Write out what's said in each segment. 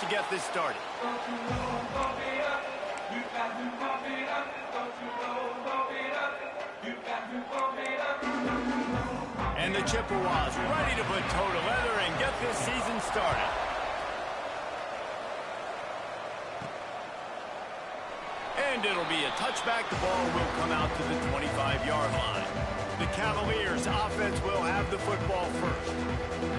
to get this started. And the Chippewas ready to put toe to leather and get this season started. And it'll be a touchback. The ball will come out to the 25-yard line. The Cavaliers' offense will have the football first.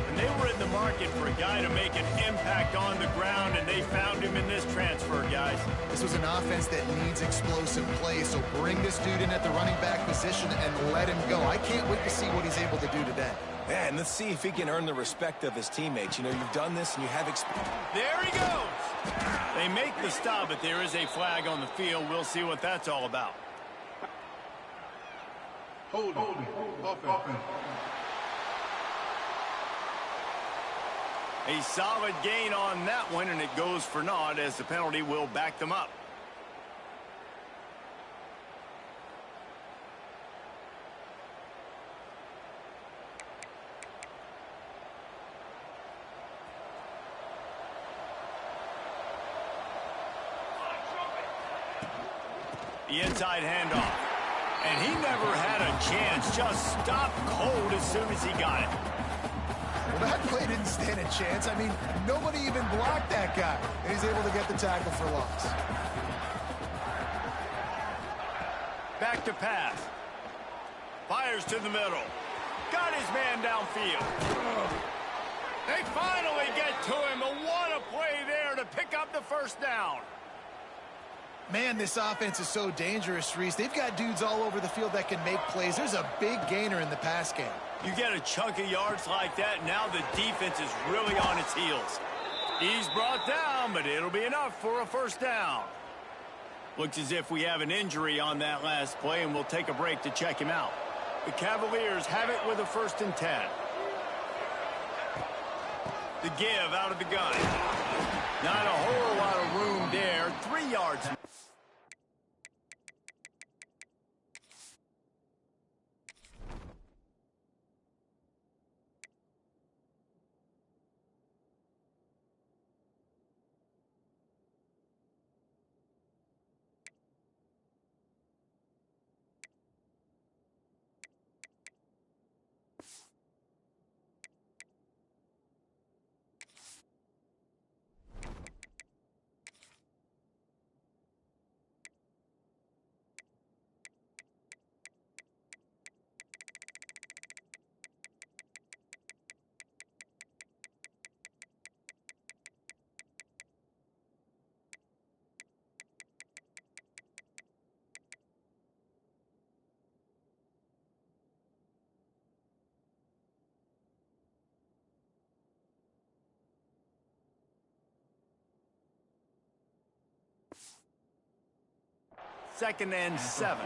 And they were in the market for a guy to make an impact on the ground, and they found him in this transfer, guys. This was an offense that needs explosive plays, so bring this dude in at the running back position and let him go. I can't wait to see what he's able to do today. Yeah, and let's see if he can earn the respect of his teammates. You know, you've done this and you have experience. There he goes. They make the stop, but there is a flag on the field. We'll see what that's all about. Hold offense. A solid gain on that one, and it goes for naught as the penalty will back them up. The inside handoff. And he never had a chance. Just stopped cold as soon as he got it. Well, that play didn't stand a chance. I mean, nobody even blocked that guy. And he's able to get the tackle for loss. Back to pass. Fires to the middle. Got his man downfield. They finally get to him. And what a play there to pick up the first down. Man, this offense is so dangerous, Reese. They've got dudes all over the field that can make plays. There's a big gainer in the pass game. You get a chunk of yards like that, now the defense is really on its heels. He's brought down, but it'll be enough for a first down. Looks as if we have an injury on that last play, and we'll take a break to check him out. The Cavaliers have it with a 1st and 10. The give out of the gun. Not a whole lot of room there. 3 yards. Second and 7.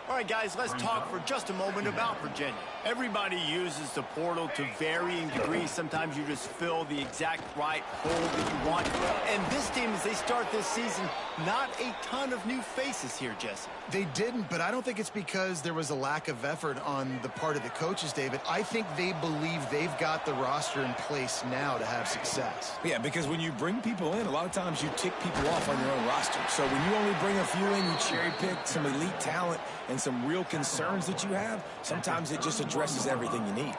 All right, guys, let's talk for just a moment about Virginia. Everybody uses the portal to varying degrees. Sometimes you just fill the exact right hole that you want. And this team, as they start this season, not a ton of new faces here, Jesse. They didn't, but I don't think it's because there was a lack of effort on the part of the coaches, David. I think they believe they've got the roster in place now to have success. Yeah, because when you bring people in, a lot of times you tick people off on your own roster. So when you only bring a few in, you cherry pick some elite talent and some real concerns that you have, sometimes it just addresses everything you need.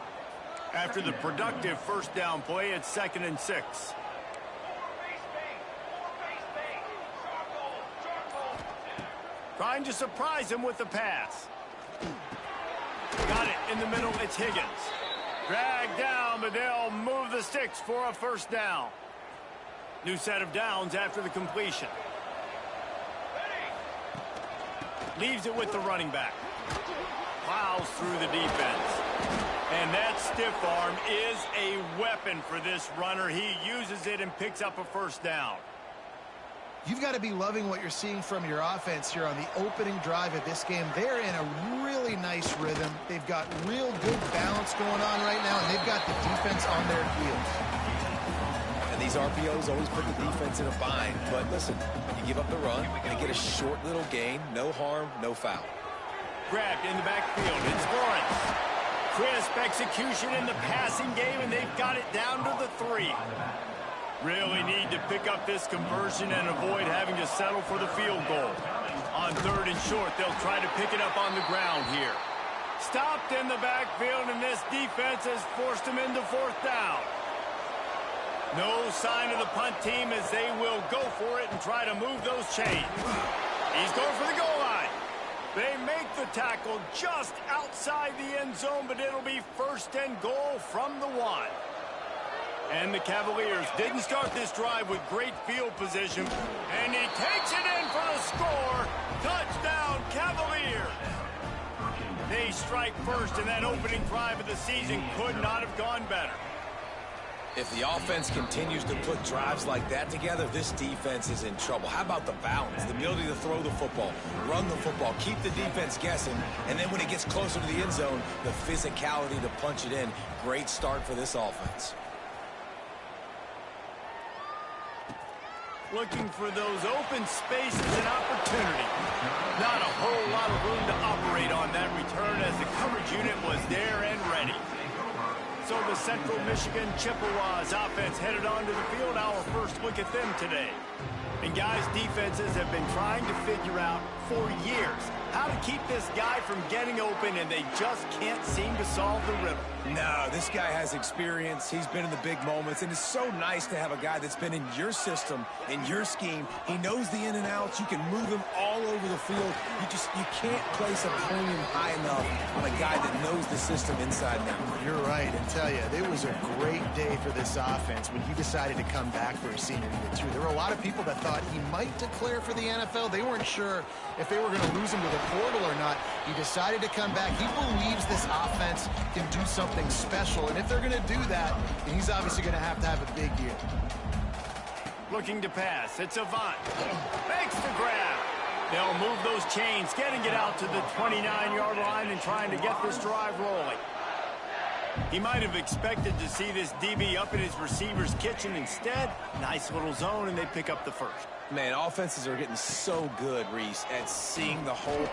After the productive first down play, it's 2nd and 6. Trying to surprise him with the pass. Got it in the middle, it's Higgins. Dragged down, but they'll move the sticks for a first down. New set of downs after the completion. Leaves it with the running back. Plows through the defense. And that stiff arm is a weapon for this runner. He uses it and picks up a first down. You've got to be loving what you're seeing from your offense here on the opening drive of this game. They're in a really nice rhythm. They've got real good balance going on right now, and they've got the defense on their heels. And these RPOs always put the defense in a bind. But listen, you give up the run, and get a short little gain, no harm, no foul. Grabbed in the backfield, it's Lawrence. Crisp execution in the passing game, and they've got it down to the 3. Really need to pick up this conversion and avoid having to settle for the field goal. On 3rd and short, they'll try to pick it up on the ground here. Stopped in the backfield, and this defense has forced him into 4th down. No sign of the punt team as they will go for it and try to move those chains. He's going for the goal line. They make the tackle just outside the end zone, but it'll be 1st and goal from the 1. And the Cavaliers didn't start this drive with great field position. And he takes it in for the score. Touchdown, Cavaliers. They strike first, and that opening drive of the season could not have gone better. If the offense continues to put drives like that together, this defense is in trouble. How about the balance, the ability to throw the football, run the football, keep the defense guessing, and then when it gets closer to the end zone, the physicality to punch it in. Great start for this offense. Looking for those open spaces and opportunity. Not a whole lot of room to operate on that return as the coverage unit was there and ready. So the Central Michigan Chippewas offense headed onto the field. Our first look at them today. And guys, defenses have been trying to figure out for years how to keep this guy from getting open, and they just can't seem to solve the riddle. No, this guy has experience. He's been in the big moments, and it's so nice to have a guy that's been in your system, in your scheme. He knows the in and outs. You can move him all over the field. You can't place a premium high enough on a guy that knows the system inside and out. You're right, and tell you, it was a great day for this offense when he decided to come back for his senior year, too. There were a lot of people that thought he might declare for the NFL. They weren't sure if they were going to lose him to the portal or not. He decided to come back. He believes this offense can do something special, and if they're going to do that, then he's obviously going to have a big year. Looking to pass. It's Avant. Makes the grab. They'll move those chains, getting it out to the 29-yard line and trying to get this drive rolling. He might have expected to see this DB up in his receiver's kitchen. Instead, nice little zone, and they pick up the first. Man, offenses are getting so good, Reese, at seeing the whole.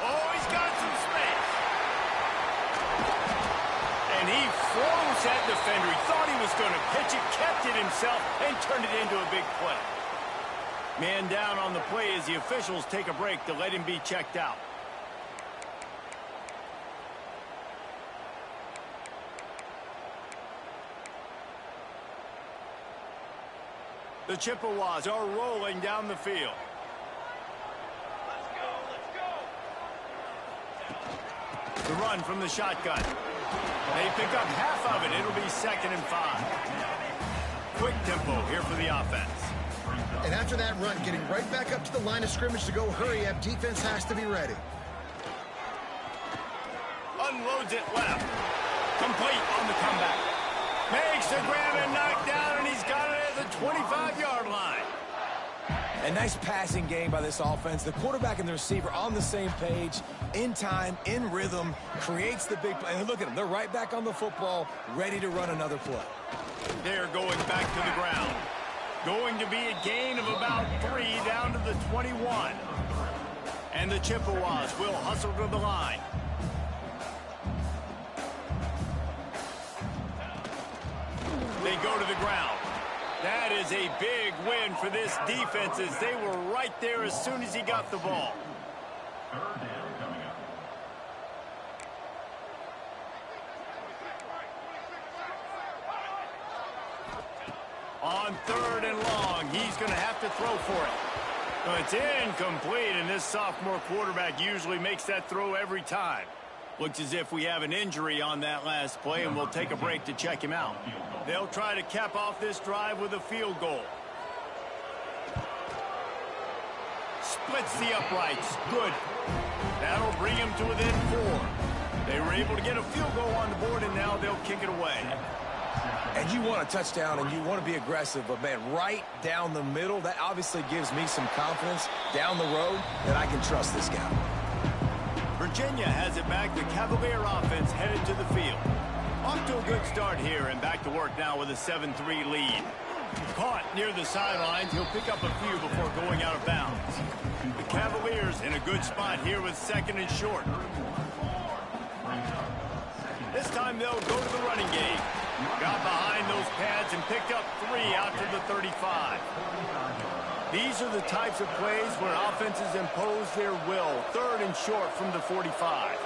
Oh, he's got some space. And he froze that defender. He thought he was going to pitch it, kept it himself, and turned it into a big play. Man down on the play as the officials take a break to let him be checked out. The Chippewas are rolling down the field. Let's go. The run from the shotgun. They pick up half of it. It'll be 2nd and 5. Quick tempo here for the offense. And after that run, getting right back up to the line of scrimmage to go hurry up, defense has to be ready. Unloads it left. Complete on the comeback. Makes the grab and knocked down, and he's got it at the 25-yard line. A nice passing game by this offense. The quarterback and the receiver on the same page, in time, in rhythm, creates the big play. And look at them. They're right back on the football, ready to run another play. They're going back to the ground. Going to be a gain of about 3 down to the 21. And the Chippewas will hustle to the line. They go to the ground. That is a big win for this defense as they were right there as soon as he got the ball. On 3rd and long, he's going to have to throw for it. Well, it's incomplete, and this sophomore quarterback usually makes that throw every time. Looks as if we have an injury on that last play, and we'll take a break to check him out. They'll try to cap off this drive with a field goal. Splits the uprights. Good. That'll bring him to within 4. They were able to get a field goal on the board, and now they'll kick it away. And you want a touchdown, and you want to be aggressive, but, man, right down the middle, that obviously gives me some confidence down the road that I can trust this guy. Virginia has it back. The Cavalier offense headed to the field. Off to a good start here, and back to work now with a 7-3 lead. Caught near the sidelines. He'll pick up a few before going out of bounds. The Cavaliers in a good spot here with 2nd and short. This time they'll go to the running game. Got behind those pads and picked up 3 out to the 35. These are the types of plays where offenses impose their will. 3rd and short from the 45.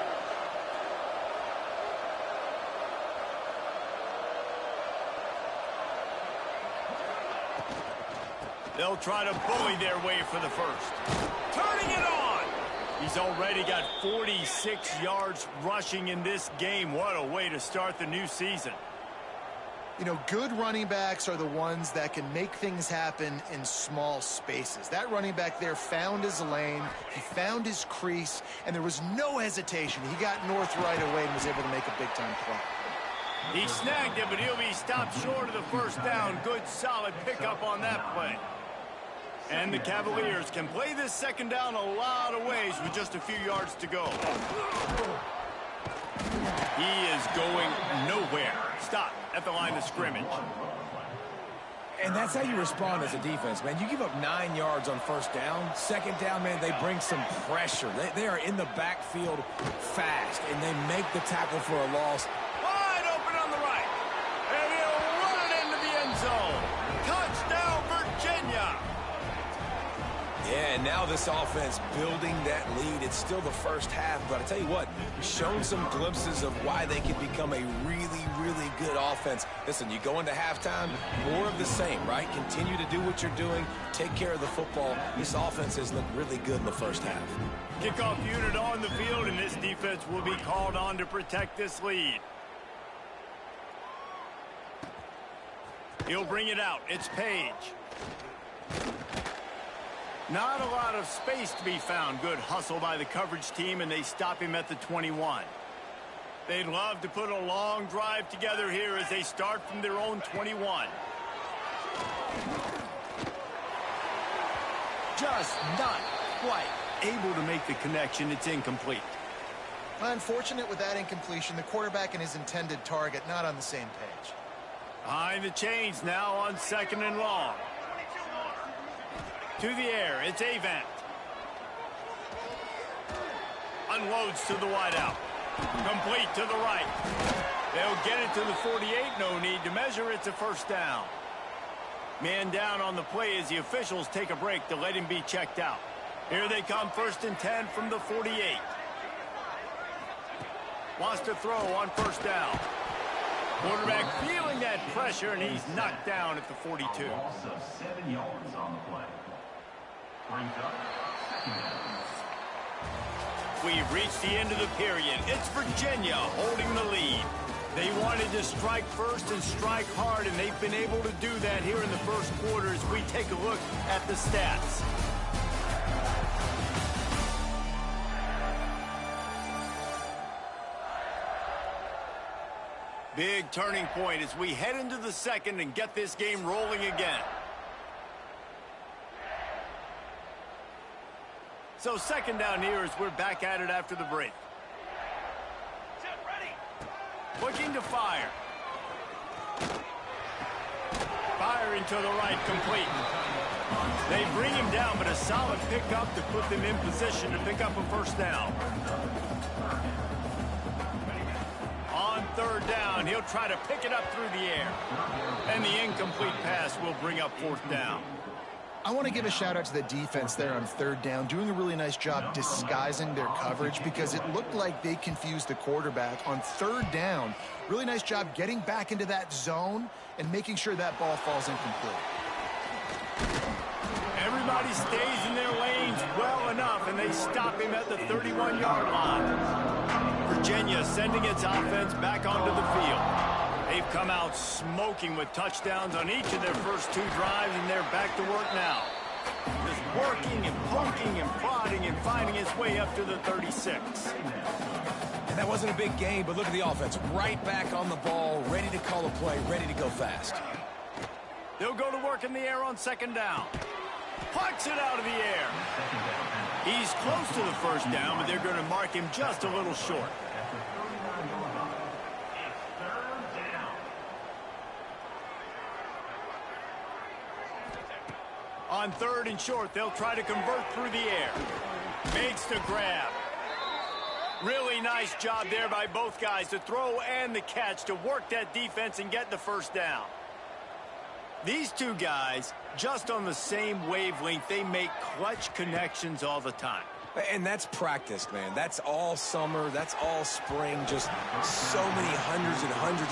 They'll try to bully their way for the first. Turning it on! He's already got 46 yards rushing in this game. What a way to start the new season. You know, good running backs are the ones that can make things happen in small spaces. That running back there found his lane, he found his crease, and there was no hesitation. He got north right away and was able to make a big-time play. He snagged it, but he'll be stopped short of the first down. Good, solid pickup on that play. And the Cavaliers can play this second down a lot of ways with just a few yards to go. He is going nowhere. Stop at the line of scrimmage. And that's how you respond as a defense, man. You give up 9 yards on first down. Second down, man, they bring some pressure. They are in the backfield fast, and they make the tackle for a loss. Wide open on the right. And he'll run it into the end zone. Touchdown, Virginia. Yeah, and now this offense building that lead. It's still the first half, but I tell you what, shown some glimpses of why they can become a really, really good offense. Listen, you go into halftime, more of the same, right? Continue to do what you're doing, take care of the football. This offense has looked really good in the first half. Kickoff unit on the field, and this defense will be called on to protect this lead. He'll bring it out. It's Page. Not a lot of space to be found. Good hustle by the coverage team, and they stop him at the 21. They'd love to put a long drive together here as they start from their own 21. Just not quite able to make the connection. It's incomplete. Unfortunate with that incompletion. The quarterback and his intended target not on the same page. Behind the chains now on 2nd and long. To the air, it's Avant. Unloads to the wideout. Complete to the right. They'll get it to the 48. No need to measure. It's a first down. Man down on the play as the officials take a break to let him be checked out. Here they come, 1st and 10 from the 48. Wants to throw on first down. Quarterback feeling that pressure, and he's knocked down at the 42. Loss of 7 yards on the play. Brings up 2nd down. We've reached the end of the period. It's Virginia holding the lead. They wanted to strike first and strike hard, and they've been able to do that here in the first quarter as we take a look at the stats. Big turning point as we head into the second and get this game rolling again. So 2nd down here as we're back at it after the break. Looking to fire. Firing to the right, complete. They bring him down, but a solid pickup to put them in position to pick up a first down. On 3rd down, he'll try to pick it up through the air. And the incomplete pass will bring up 4th down. I want to give a shout out to the defense there on 3rd down, doing a really nice job disguising their coverage because it looked like they confused the quarterback on 3rd down. Really nice job getting back into that zone and making sure that ball falls incomplete. Everybody stays in their lanes well enough, and they stop him at the 31-yard line. Virginia sending its offense back onto the field. They've come out smoking with touchdowns on each of their first 2 drives, and they're back to work now. Just working and poking and prodding and finding his way up to the 36. And that wasn't a big game, but look at the offense. Right back on the ball, ready to call a play, ready to go fast. They'll go to work in the air on 2nd down. Pucks it out of the air. He's close to the first down, but they're going to mark him just a little short. On 3rd and short, they'll try to convert through the air. Makes the grab. Really nice job there by both guys, the throw and the catch, to work that defense and get the first down. These two guys, just on the same wavelength, they make clutch connections all the time. And that's practice, man. That's all summer. That's all spring. Just so many hundreds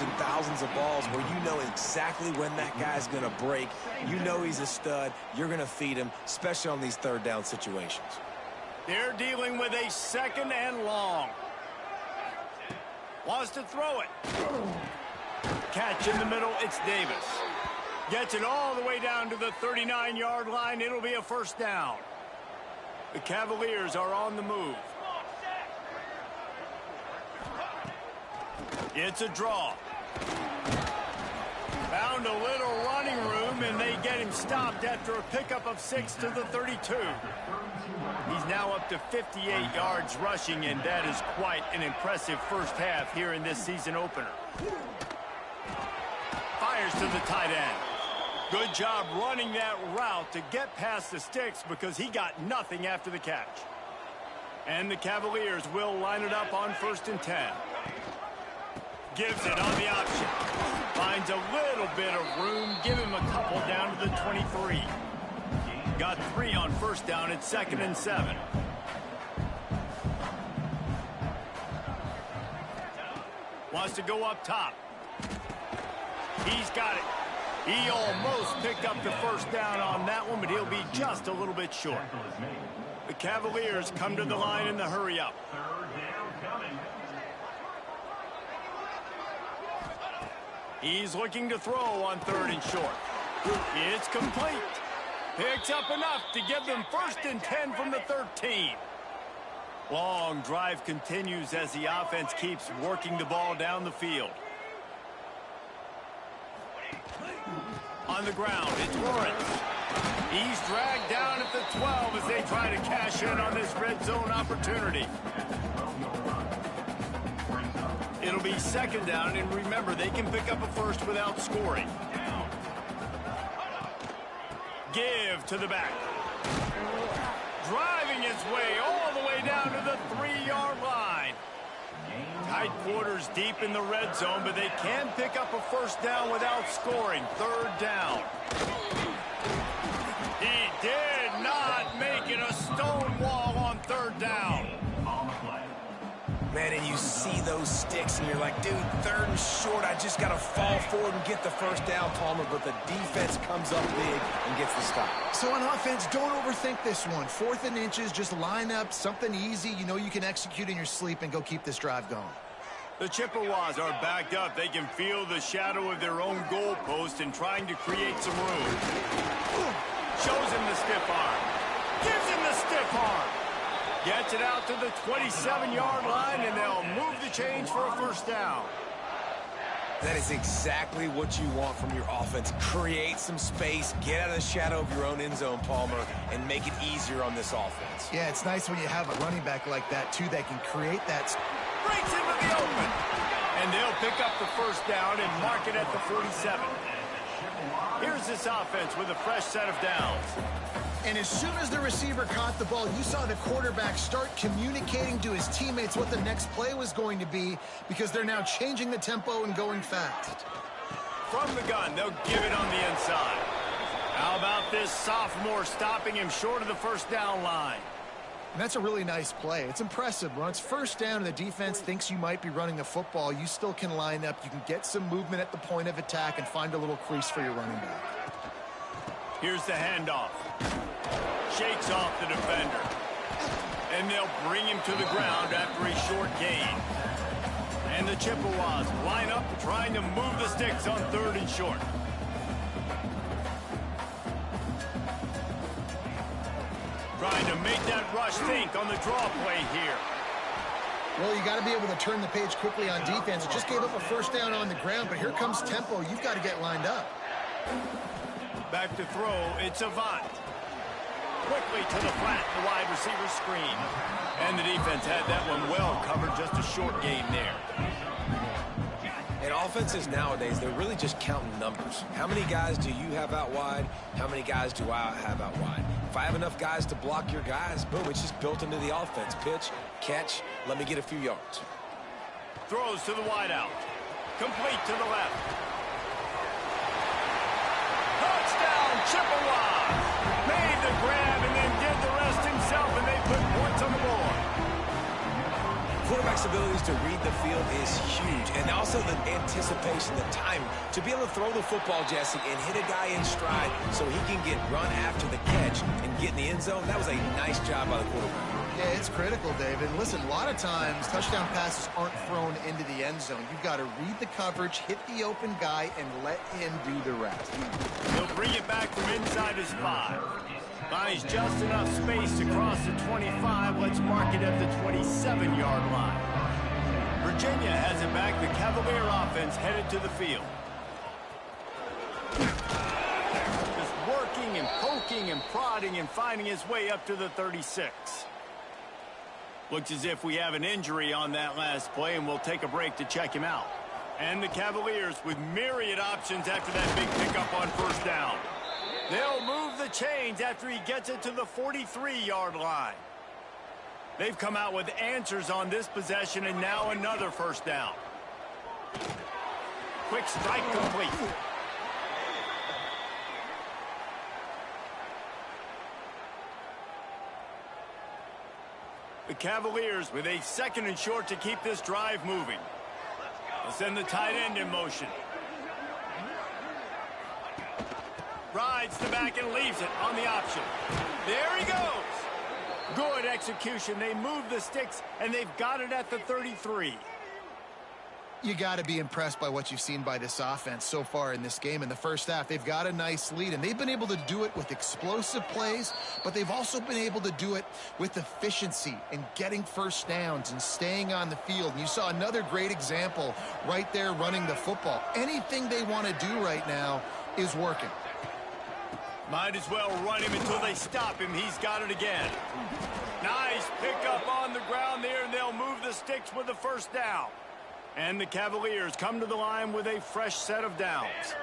and thousands of balls where you know exactly when that guy's going to break. You know he's a stud. You're going to feed him, especially on these third down situations. They're dealing with a second and long. Wants to throw it. Catch in the middle, it's Davis. Gets it all the way down to the 39-yard line. It'll be a first down. The Cavaliers are on the move. It's a draw. Found a little running room, and they get him stopped after a pickup of 6 to the 32. He's now up to 58 yards rushing, and that is quite an impressive first half here in this season opener. Fires to the tight end. Good job running that route to get past the sticks because he got nothing after the catch. And the Cavaliers will line it up on 1st and 10. Gives it on the option. Finds a little bit of room. Give him a couple down to the 23. Got 3 on first down at 2nd and 7. Wants to go up top. He's got it. He almost picked up the first down on that one, but he'll be just a little bit short. The Cavaliers come to the line in the hurry-up. He's looking to throw on 3rd and short. It's complete. Picks up enough to give them 1st and 10 from the 13. Long drive continues as the offense keeps working the ball down the field. On the ground, it's Lawrence. He's dragged down at the 12 as they try to cash in on this red zone opportunity. It'll be 2nd down, and remember, they can pick up a first without scoring. Give to the back. Driving its way all the way down to the 3-yard line. Tight quarters deep in the red zone, but they can pick up a first down without scoring. 3rd down. He did not make it a stone wall on 3rd down. Man, and you see those sticks, and you're like, dude, 3rd and short, I just got to fall forward and get the first down, Palmer, but the defense comes up big and gets the stop. So on offense, don't overthink this one. 4th and inches, just line up, something easy you know you can execute in your sleep and go keep this drive going. The Chippewas are backed up. They can feel the shadow of their own goalpost and trying to create some room. Shows him the stiff arm. Gives him the stiff arm. Gets it out to the 27-yard line, and they'll move the chains for a first down. That is exactly what you want from your offense. Create some space, get out of the shadow of your own end zone, Palmer, and make it easier on this offense. Yeah, it's nice when you have a running back like that, too, that can create that. Breaks into the open. And they'll pick up the first down and mark it at the 47. Here's this offense with a fresh set of downs. And as soon as the receiver caught the ball, you saw the quarterback start communicating to his teammates what the next play was going to be because they're now changing the tempo and going fast. From the gun, they'll give it on the inside. How about this sophomore stopping him short of the first down line? And that's a really nice play. It's impressive. When it's first down and the defense thinks you might be running the football, you still can line up. You can get some movement at the point of attack and find a little crease for your running back. Here's the handoff. Shakes off the defender. And they'll bring him to the ground after a short gain. And the Chippewas line up trying to move the sticks on 3rd and short. Trying to make that rush think on the draw play here. Well, you got to be able to turn the page quickly on defense. It just gave up a first down on the ground, but here comes tempo. You've got to get lined up. Back to throw, it's Avant. Quickly to the flat, the wide receiver screen. And the defense had that one well covered, just a short gain there. And offenses nowadays, they're really just counting numbers. How many guys do you have out wide? How many guys do I have out wide? If I have enough guys to block your guys, boom, it's just built into the offense. Pitch, catch, let me get a few yards. Throws to the wideout. Complete to the left. Touchdown, Chippewa! Made the grab and then did the rest himself, and they put points on the board. Quarterback's abilities to read the field is huge, and also the anticipation, the timing. To be able to throw the football, Jesse, and hit a guy in stride so he can get run after the catch and get in the end zone, that was a nice job by the quarterback. Yeah, it's critical, David. Listen, a lot of times touchdown passes aren't thrown into the end zone. You've got to read the coverage, hit the open guy, and let him do the rest. He'll bring it back from inside his 5. Finds just enough space to cross the 25. Let's mark it at the 27-yard line. Virginia has it back. The Cavalier offense headed to the field. Just working and poking and prodding and finding his way up to the 36. Looks as if we have an injury on that last play, and we'll take a break to check him out. And the Cavaliers with myriad options after that big pickup on first down. They'll move the chains after he gets it to the 43-yard line. They've come out with answers on this possession, and now another first down. Quick strike complete. The Cavaliers with a 2nd and short to keep this drive moving. They'll send the tight end in motion. Rides the back and leaves it on the option. There he goes. Good execution. They move the sticks, and they've got it at the 33. You got to be impressed by what you've seen by this offense so far in this game. In the first half, they've got a nice lead, and they've been able to do it with explosive plays, but they've also been able to do it with efficiency and getting first downs and staying on the field. And you saw another great example right there running the football. Anything they want to do right now is working. Might as well run him until they stop him. He's got it again. Nice pickup on the ground there, and they'll move the sticks with the first down. And the Cavaliers come to the line with a fresh set of downs.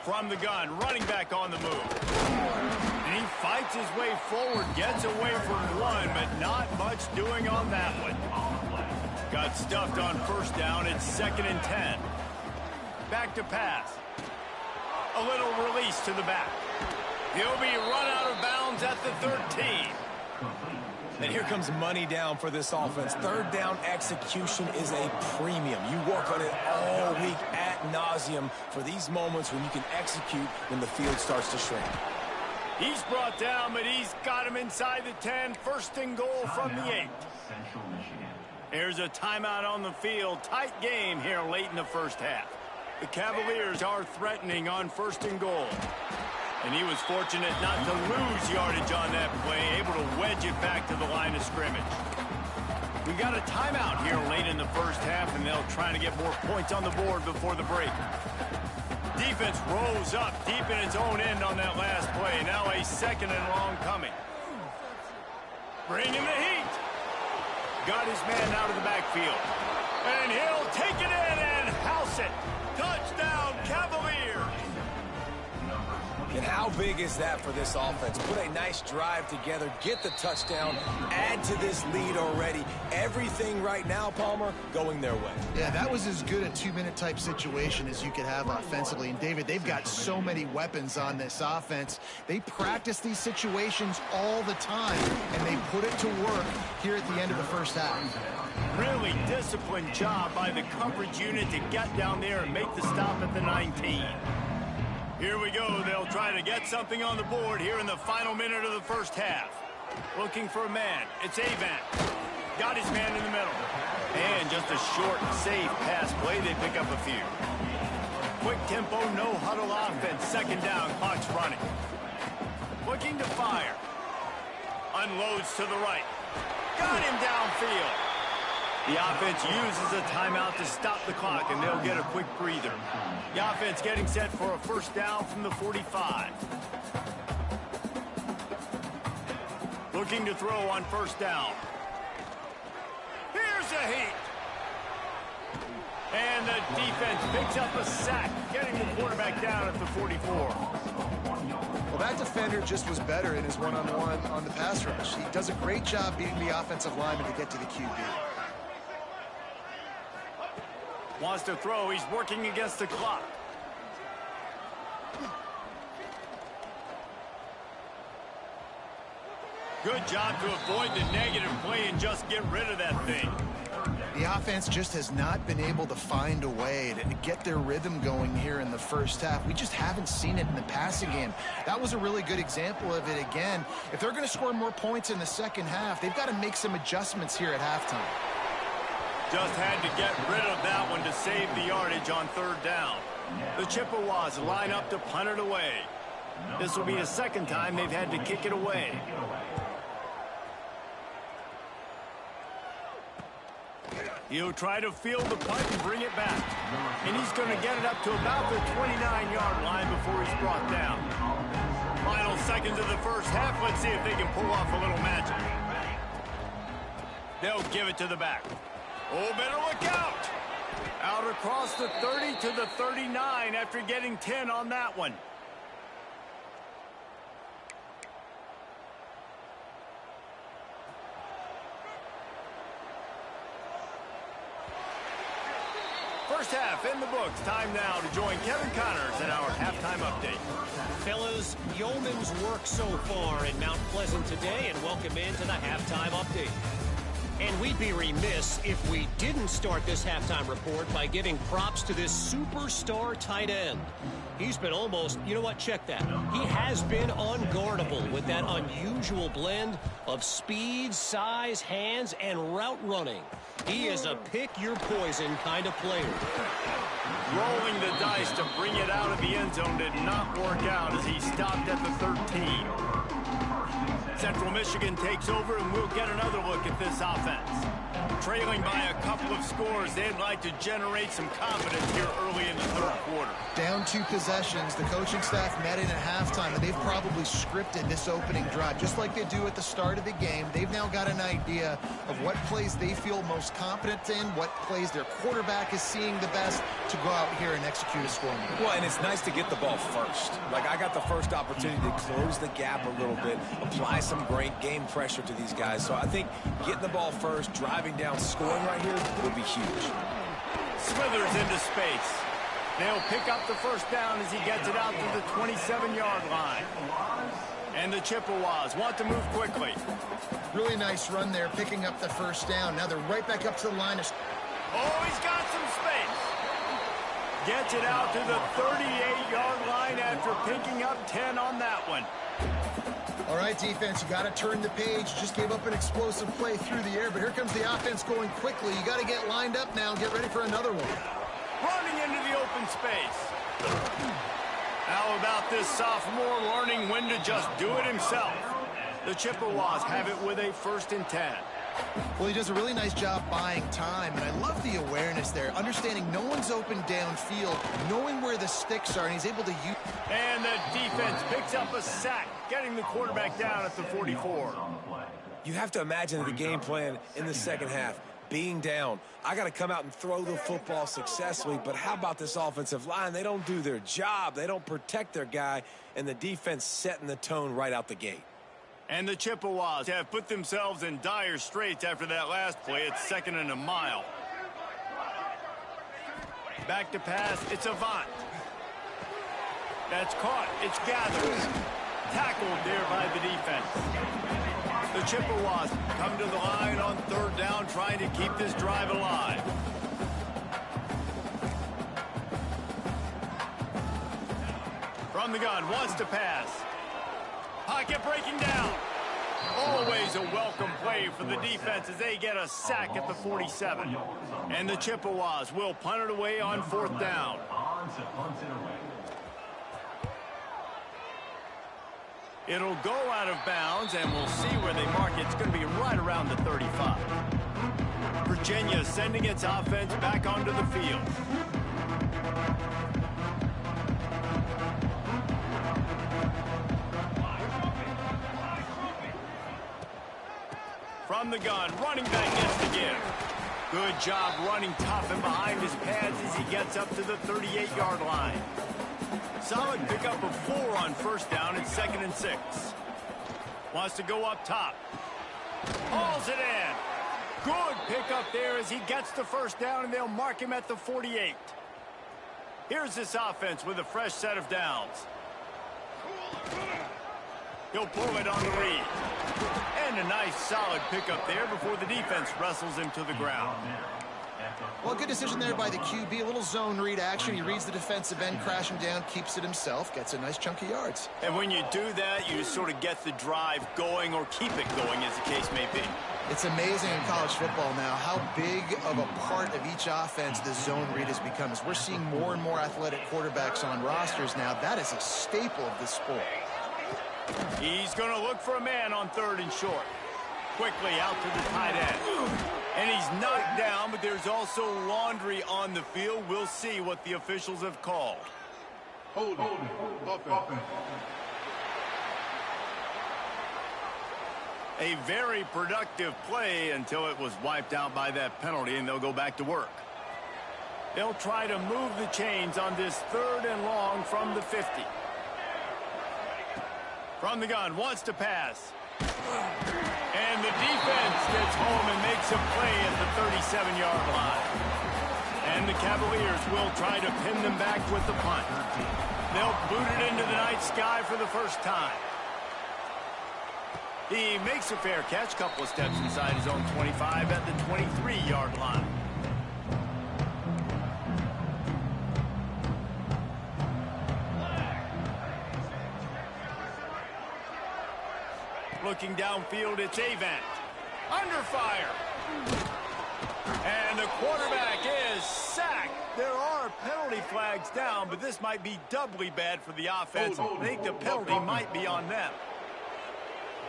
From the gun, running back on the move. And he fights his way forward, gets away from one, but not much doing on that one. Got stuffed on first down. It's 2nd and 10. Back to pass. A little release to the back. He'll be run out of bounds at the 13. And here comes money down for this offense. Third down execution is a premium. You work on it all week ad nauseum for these moments when you can execute when the field starts to shrink. He's brought down, but he's got him inside the 10. 1st and goal from the 8. There's a timeout on the field. Tight game here late in the first half. The Cavaliers are threatening on 1st and goal. And he was fortunate not to lose yardage on that play, able to wedge it back to the line of scrimmage. We got a timeout here late in the first half, and they'll try to get more points on the board before the break. Defense rolls up deep in its own end on that last play. Now a 2nd and long coming. Bringing the heat. Got his man out of the backfield. And he'll take it in and house it. Touchdown, Cavaliers! And how big is that for this offense? Put a nice drive together, get the touchdown, add to this lead already. Everything right now, Palmer, going their way. Yeah, that was as good a 2-minute type situation as you could have offensively. And, David, they've got so many weapons on this offense. They practice these situations all the time, and they put it to work here at the end of the first half. Really disciplined job by the coverage unit to get down there and make the stop at the 19. Here we go. They'll try to get something on the board here in the final minute of the first half. Looking for a man. It's Avant. Got his man in the middle. And just a short, safe pass play. They pick up a few. Quick tempo, no huddle offense. 2nd down, clock's running. Looking to fire. Unloads to the right. Got him downfield. The offense uses a timeout to stop the clock, and they'll get a quick breather. The offense getting set for a first down from the 45. Looking to throw on first down. Here's a heat. And the defense picks up a sack, getting the quarterback down at the 44. Well, that defender just was better in his one-on-one on the pass rush. He does a great job beating the offensive lineman to get to the QB. Wants to throw. He's working against the clock. Good job to avoid the negative play and just get rid of that thing. The offense just has not been able to find a way to get their rhythm going here in the first half. We just haven't seen it in the passing game. That was a really good example of it again. If they're going to score more points in the second half, they've got to make some adjustments here at halftime. Just had to get rid of that one to save the yardage on third down. The Chippewas line up to punt it away. This will be the second time they've had to kick it away. He'll try to field the punt and bring it back. And he's going to get it up to about the 29-yard line before he's brought down. Final seconds of the first half. Let's see if they can pull off a little magic. They'll give it to the back. Oh, better look out. Out across the 30 to the 39 after getting 10 on that one. First half in the books. Time now to join Kevin Connors in our halftime update. Fellas, yeoman's work so far in Mount Pleasant today, and welcome into the halftime update. And we'd be remiss if we didn't start this halftime report by giving props to this superstar tight end. He's been almost, you know what, check that. He has been unguardable with that unusual blend of speed, size, hands, and route running. He is a pick-your-poison kind of player. Rolling the dice to bring it out of the end zone did not work out as he stopped at the 13. Central Michigan takes over, and we'll get another look at this offense. Trailing by a couple of scores, they'd like to generate some confidence here early in the third quarter. Down 2 possessions, the coaching staff met in at halftime, and they've probably scripted this opening drive. Just like they do at the start of the game, they've now got an idea of what plays they feel most confident in, what plays their quarterback is seeing the best to go out here and execute a scoring move. Well, and it's nice to get the ball first. Like, I got the first opportunity to close the gap a little bit, apply some great game pressure to these guys. So I think getting the ball first, driving down, scoring right here would be huge. Smithers into space. They'll pick up the first down as he gets it out to the 27-yard line. And the Chippewas want to move quickly. Really nice run there, picking up the first down. Now they're right back up to the line. Oh, he's got some space. Gets it out to the 38-yard line after picking up 10 on that one. All right, defense, you got to turn the page. Just gave up an explosive play through the air, but here comes the offense going quickly. You got to get lined up now and get ready for another one. Running into the open space. How about this sophomore learning when to just do it himself? The Chippewas have it with a 1st and 10. Well, he does a really nice job buying time, and I love the awareness there, understanding no one's open downfield, knowing where the sticks are, and he's able to use... And the defense picks up a sack, getting the quarterback down at the 44. You have to imagine the game plan in the second half. Being down, I got to come out and throw the football successfully, but how about this offensive line? They don't do their job. They don't protect their guy, and the defense setting the tone right out the gate. And the Chippewas have put themselves in dire straits after that last play. It's 2nd and a mile. Back to pass. It's Avant. That's caught. It's gathered. Tackled there by the defense. The Chippewas come to the line on 3rd down, trying to keep this drive alive. From the gun, wants to pass. Pocket breaking down. Always a welcome play for the defense as they get a sack at the 47. And the Chippewas will punt it away on 4th down. It'll go out of bounds, and we'll see where they mark it. It's going to be right around the 35. Virginia sending its offense back onto the field. From the gun, running back gets the give. Good job running tough and behind his pads as he gets up to the 38-yard line. Solid pickup of 4 on first down and 2nd and 6. Wants to go up top. Hauls it in. Good pickup there as he gets the first down, and they'll mark him at the 48. Here's this offense with a fresh set of downs. He'll pull it on the read. And a nice solid pickup there before the defense wrestles him to the ground. Well, good decision there by the QB. A little zone read action. He reads the defensive end crashing down, keeps it himself, gets a nice chunk of yards. And when you do that, you sort of get the drive going or keep it going, as the case may be. It's amazing in college football now how big of a part of each offense the zone read has become. As we're seeing more and more athletic quarterbacks on rosters now, that is a staple of this sport. He's going to look for a man on 3rd and short. Quickly out to the tight end. And he's knocked down, but there's also laundry on the field. We'll see what the officials have called. Hold offense. A very productive play until it was wiped out by that penalty, and they'll go back to work. They'll try to move the chains on this 3rd and long from the 50. From the gun, wants to pass. And the defense gets home and makes a play at the 37-yard line. And the Cavaliers will try to pin them back with the punt. They'll boot it into the night sky for the first time. He makes a fair catch, couple of steps inside his own 25 at the 23-yard line. Looking downfield, it's Avant. Under fire. And the quarterback is sacked. There are penalty flags down, but this might be doubly bad for the offense. I think the penalty might be on them.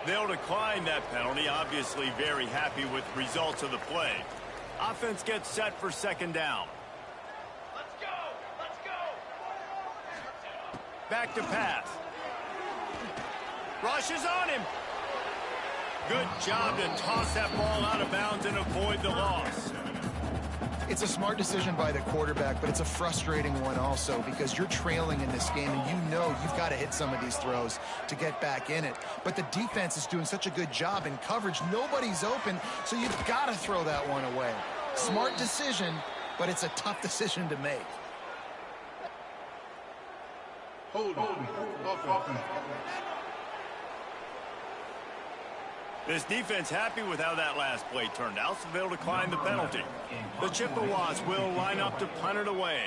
They'll decline that penalty, obviously very happy with the results of the play. Offense gets set for 2nd down. Let's go! Back to pass. Rushes on him. Good job to toss that ball out of bounds and avoid the loss. It's a smart decision by the quarterback, but it's a frustrating one also because you're trailing in this game and you know you've got to hit some of these throws to get back in it. But the defense is doing such a good job in coverage. Nobody's open, so you've got to throw that one away. Smart decision, but it's a tough decision to make. Hold offense. This defense happy with how that last play turned out, so they'll decline the penalty. The Chippewas will line up to punt it away.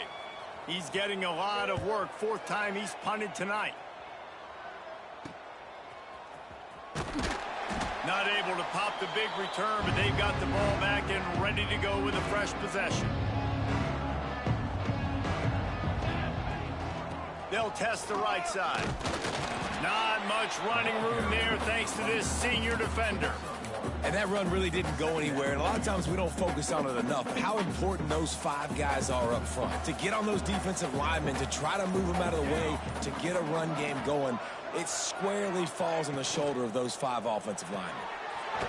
He's getting a lot of work. 4th time he's punted tonight. Not able to pop the big return, but they've got the ball back and ready to go with a fresh possession. They'll test the right side. Not much running room there thanks to this senior defender. And that run really didn't go anywhere, and a lot of times we don't focus on it enough. How important those 5 guys are up front. To get on those defensive linemen, to try to move them out of the way, to get a run game going, it squarely falls on the shoulder of those 5 offensive linemen.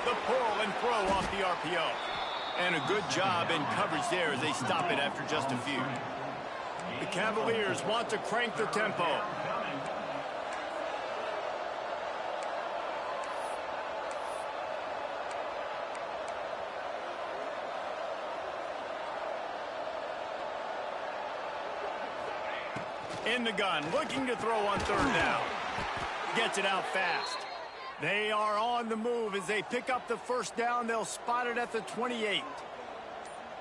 The pull and throw off the RPO. And a good job in coverage there as they stop it after just a few. The Cavaliers want to crank the tempo. In the gun, looking to throw on 3rd down. Gets it out fast. They are on the move as they pick up the 1st down. They'll spot it at the 28.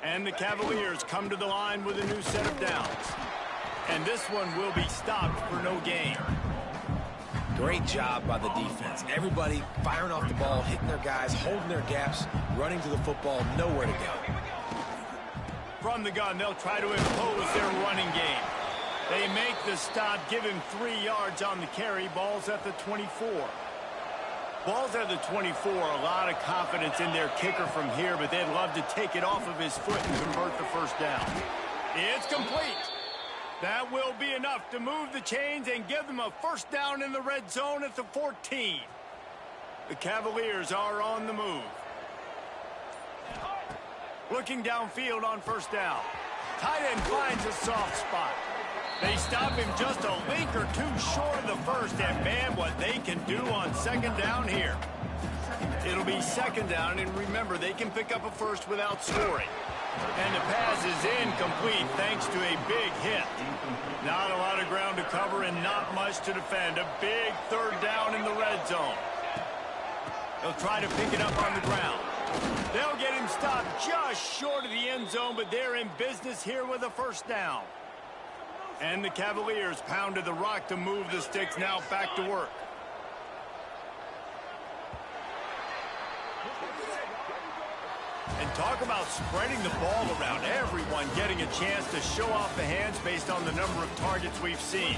And the Cavaliers come to the line with a new set of downs. And this one will be stopped for no gain. Great job by the defense. Everybody firing off the ball, hitting their guys, holding their gaps, running to the football, nowhere to go. From the gun, they'll try to impose their running game. They make the stop, give him 3 yards on the carry. Ball's at the 24. Ball's at the 24. A lot of confidence in their kicker from here, but they'd love to take it off of his foot and convert the 1st down. It's complete. That will be enough to move the chains and give them a 1st down in the red zone at the 14. The Cavaliers are on the move. Looking downfield on first down. Tight end finds a soft spot. They stop him just a link or two short of the first, and man, what they can do on second down here. It'll be second down, and remember, they can pick up a first without scoring. And the pass is incomplete thanks to a big hit. Not a lot of ground to cover and not much to defend. A big third down in the red zone. They'll try to pick it up on the ground. They'll get him stopped just short of the end zone, but they're in business here with a first down. And the Cavaliers pounded the rock to move the sticks, now back to work. And talk about spreading the ball around. Everyone getting a chance to show off the hands based on the number of targets we've seen.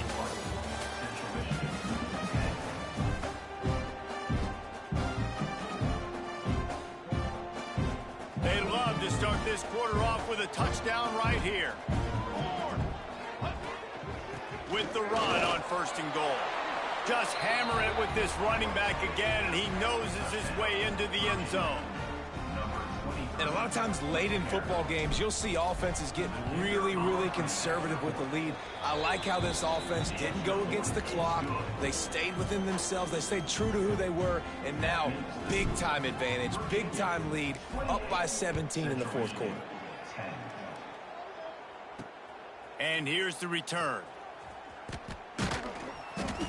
They love to start this quarter off with a touchdown right here. With the run on first and goal. Just hammer it with this running back again, and he noses his way into the end zone. And a lot of times late in football games, you'll see offenses get really, really conservative with the lead. I like how this offense didn't go against the clock. They stayed within themselves. They stayed true to who they were. And now, big-time advantage, big-time lead, up by 17 in the fourth quarter. And here's the return.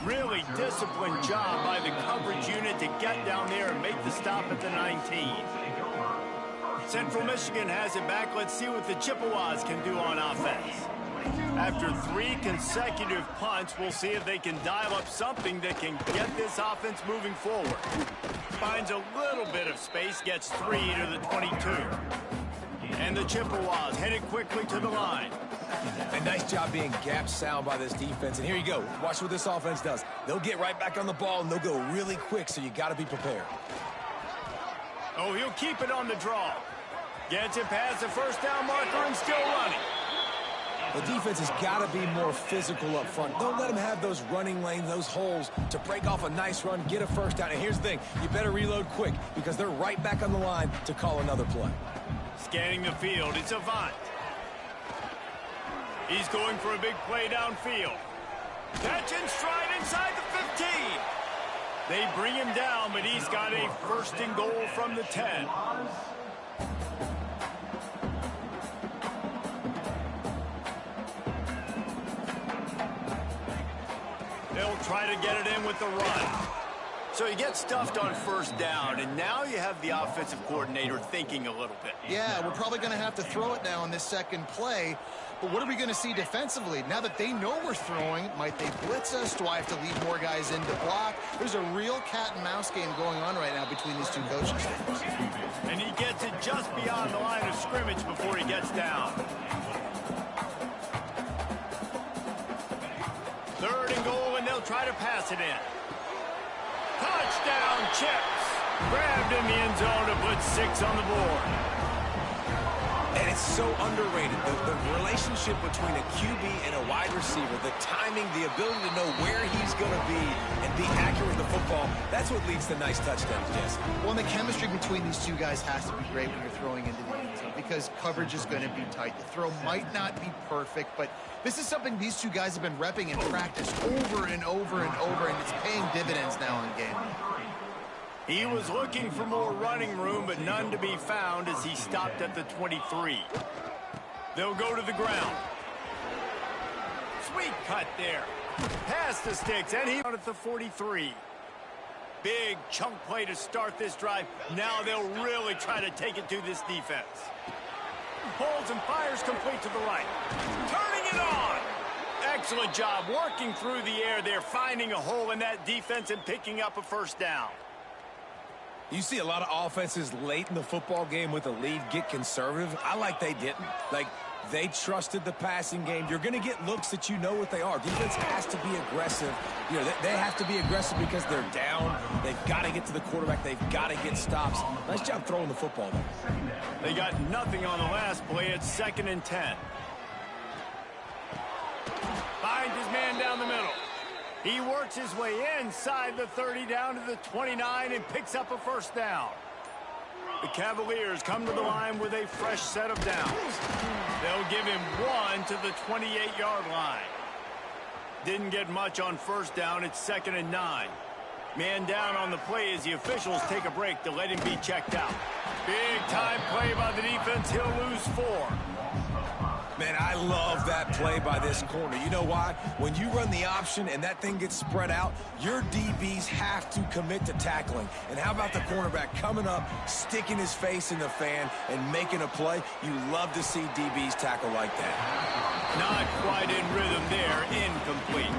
Really disciplined job by the coverage unit to get down there and make the stop at the 19. Central Michigan has it back. Let's see what the Chippewas can do on offense. After 3 consecutive punts, we'll see if they can dial up something that can get this offense moving forward. Finds a little bit of space, gets 3 to the 22. And the Chippewas headed quickly to the line. A nice job being gap sound by this defense. And here you go. Watch what this offense does. They'll get right back on the ball, and they'll go really quick, so you got to be prepared. Oh, he'll keep it on the draw. Gets it past the first down marker and still running. The defense has got to be more physical up front. Don't let them have those running lanes, those holes to break off a nice run, get a first down. And here's the thing, you better reload quick because they're right back on the line to call another play. Scanning the field, it's Avant. He's going for a big play downfield. Catch and stride inside the 15. They bring him down, but he's got a first and goal from the 10. They'll try to get it in with the run. So you get stuffed on first down, and now you have the offensive coordinator thinking a little bit. Yeah, we're probably going to have to throw it now on this second play. But what are we going to see defensively? Now that they know we're throwing, might they blitz us? Do I have to leave more guys in to block? There's a real cat and mouse game going on right now between these two coaching staffs. And he gets it just beyond the line of scrimmage before he gets down. Third and goal, and they'll try to pass it in. Touchdown, Chips. Grabbed in the end zone to put 6 on the board. And it's so underrated. The relationship between a QB and a wide receiver, the timing, the ability to know where he's going to be and be accurate with the football, that's what leads to nice touchdowns, Jesse. Well, and the chemistry between these two guys has to be great when you're throwing into the end zone because coverage is going to be tight. The throw might not be perfect, but this is something these two guys have been repping in practice over and over and over, and it's paying dividends now in game. He was looking for more running room, but none to be found as he stopped at the 23. They'll go to the ground. Sweet cut there. Past the sticks, and he out at the 43. Big chunk play to start this drive. Now they'll really try to take it to this defense. Holds and fires complete to the right. Turning it on. Excellent job working through the air there, finding a hole in that defense and picking up a first down. You see a lot of offenses late in the football game with a lead get conservative. I like they didn't. Like, they trusted the passing game. You're going to get looks that you know what they are. Defense has to be aggressive. You know, they have to be aggressive because they're down. They've got to get to the quarterback. They've got to get stops. Nice job throwing the football, though. They got nothing on the last play. It's 2nd and 10. Finds his man down the middle. He works his way inside the 30 down to the 29 and picks up a first down. The Cavaliers come to the line with a fresh set of downs. They'll give him one to the 28-yard line. Didn't get much on first down. It's 2nd and 9. Man down on the play as the officials take a break to let him be checked out. Big-time play by the defense. He'll lose 4. Man, I love that play by this corner. You know why? When you run the option and that thing gets spread out, your DBs have to commit to tackling. And how about the cornerback coming up, sticking his face in the fan, and making a play? You love to see DBs tackle like that. Not quite in rhythm there. Incomplete.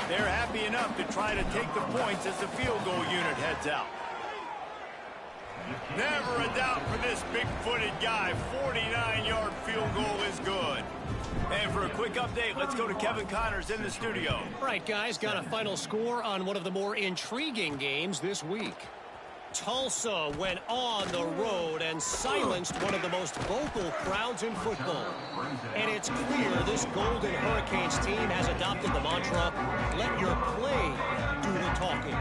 They're happy enough to try to take the points as the field goal unit heads out. Never a doubt for this big-footed guy. 49-yard field goal is good. And for a quick update, let's go to Kevin Connors in the studio. Right, guys, got a final score on one of the more intriguing games this week. Tulsa went on the road and silenced one of the most vocal crowds in football. And it's clear this Golden Hurricanes team has adopted the mantra, let your play do the talking.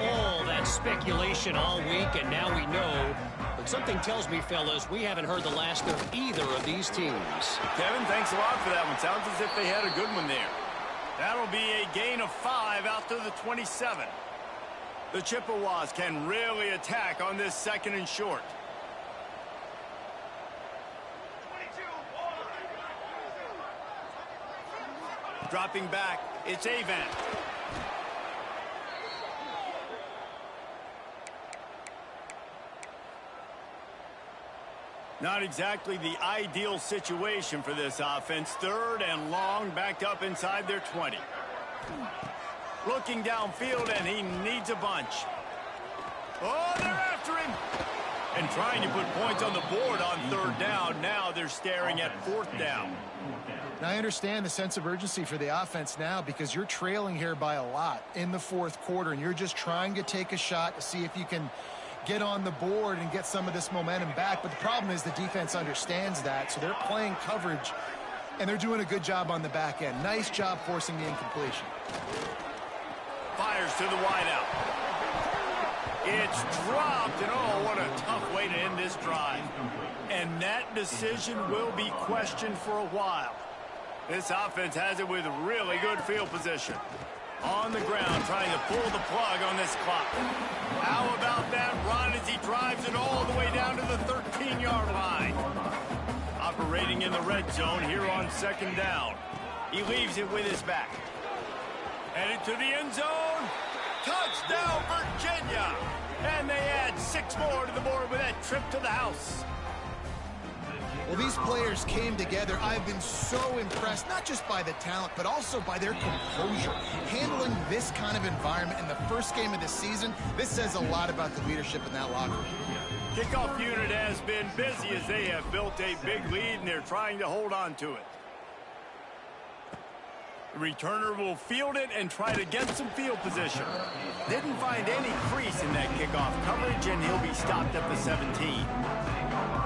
All that speculation all week, and now we know. But something tells me, fellas, we haven't heard the last of either of these teams. Kevin, thanks a lot for that one. Sounds as if they had a good one there. That'll be a gain of 5 out to the 27. The Chippewas can really attack on this 2nd and short. 22. Dropping back, it's Avant. Not exactly the ideal situation for this offense. 3rd and long, backed up inside their 20. Looking downfield, and he needs a bunch. Oh, they're after him! And trying to put points on the board on 3rd down. Now they're staring at 4th down. Now, I understand the sense of urgency for the offense now because you're trailing here by a lot in the 4th quarter, and you're just trying to take a shot to see if you can get on the board and get some of this momentum back. But the problem is the defense understands that, so they're playing coverage, and they're doing a good job on the back end. Nice job forcing the incompletion. Fires to the wideout. It's dropped, and oh, what a tough way to end this drive. And that decision will be questioned for a while. This offense has it with really good field position. On the ground, trying to pull the plug on this clock. How about that run as he drives it all the way down to the 13-yard line? Operating in the red zone here on 2nd down. He leaves it with his back. Headed to the end zone. Touchdown, Virginia! And they add 6 more to the board with that trip to the house. Well, these players came together. I've been so impressed, not just by the talent, but also by their composure. Handling this kind of environment in the first game of the season, this says a lot about the leadership in that locker room. Kickoff unit has been busy as they have built a big lead, and they're trying to hold on to it. The returner will field it and try to get some field position. Didn't find any crease in that kickoff coverage, and he'll be stopped at the 17.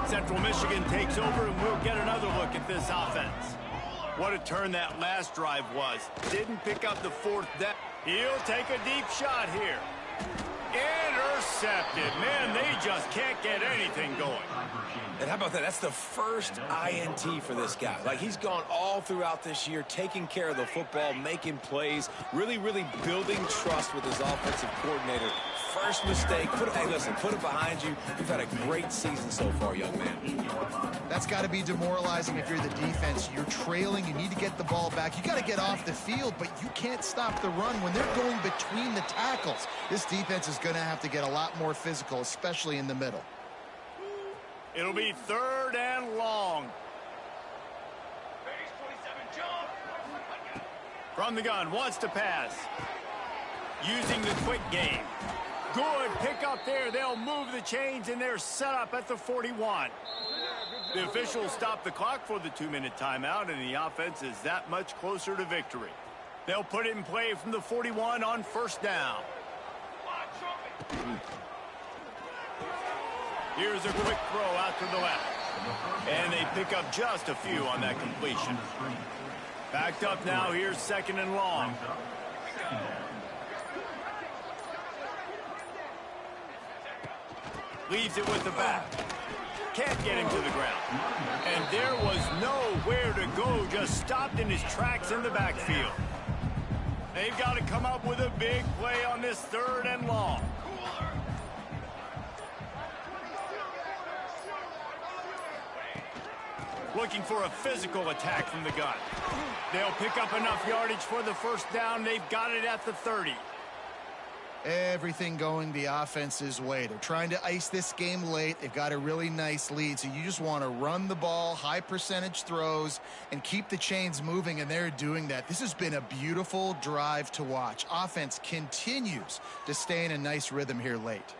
Central Michigan takes over, and we'll get another look at this offense. What a turn that last drive was. Didn't pick up the 4th down. He'll take a deep shot here. Intercepted. Man, they just can't get anything going. And how about that? That's the first INT for this guy. Like, he's gone all throughout this year, taking care of the football, making plays, really, really building trust with his offensive coordinator. First mistake. Hey, listen, put it behind you. You've had a great season so far, young man. That's got to be demoralizing if you're the defense. You're trailing. You need to get the ball back. You got to get off the field, but you can't stop the run when they're going between the tackles. This defense is going to have to get a lot more physical, especially in the middle. It'll be 3rd and long. Base 27, jump. From the gun, wants to pass. Using the quick game. Good pickup there. They'll move the chains, and they're set up at the 41. The officials stop the clock for the 2-minute timeout, and the offense is that much closer to victory. They'll put it in play from the 41 on 1st down. Here's a quick throw out to the left. And they pick up just a few on that completion. Backed up now. Here's 2nd and long. Leaves it with the back. Can't get him to the ground. And there was nowhere to go, just stopped in his tracks in the backfield. They've got to come up with a big play on this 3rd and long. Looking for a physical attack from the gun. They'll pick up enough yardage for the 1st down. They've got it at the 30. Everything going the offense's way. They're trying to ice this game late. They've got a really nice lead, so you just want to run the ball, high percentage throws, and keep the chains moving, and they're doing that. This has been a beautiful drive to watch. Offense continues to stay in a nice rhythm here late.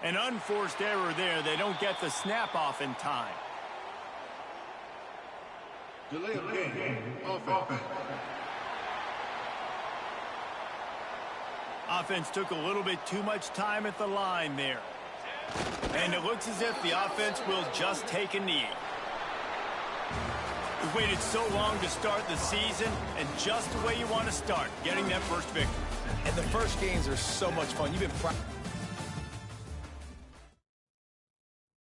An unforced error there. They don't get the snap off in time. Delay of game. Offense. Offense took a little bit too much time at the line there. And it looks as if the offense will just take a knee. We've waited so long to start the season, and just the way you want to start, getting that first victory. And the first games are so much fun. You've been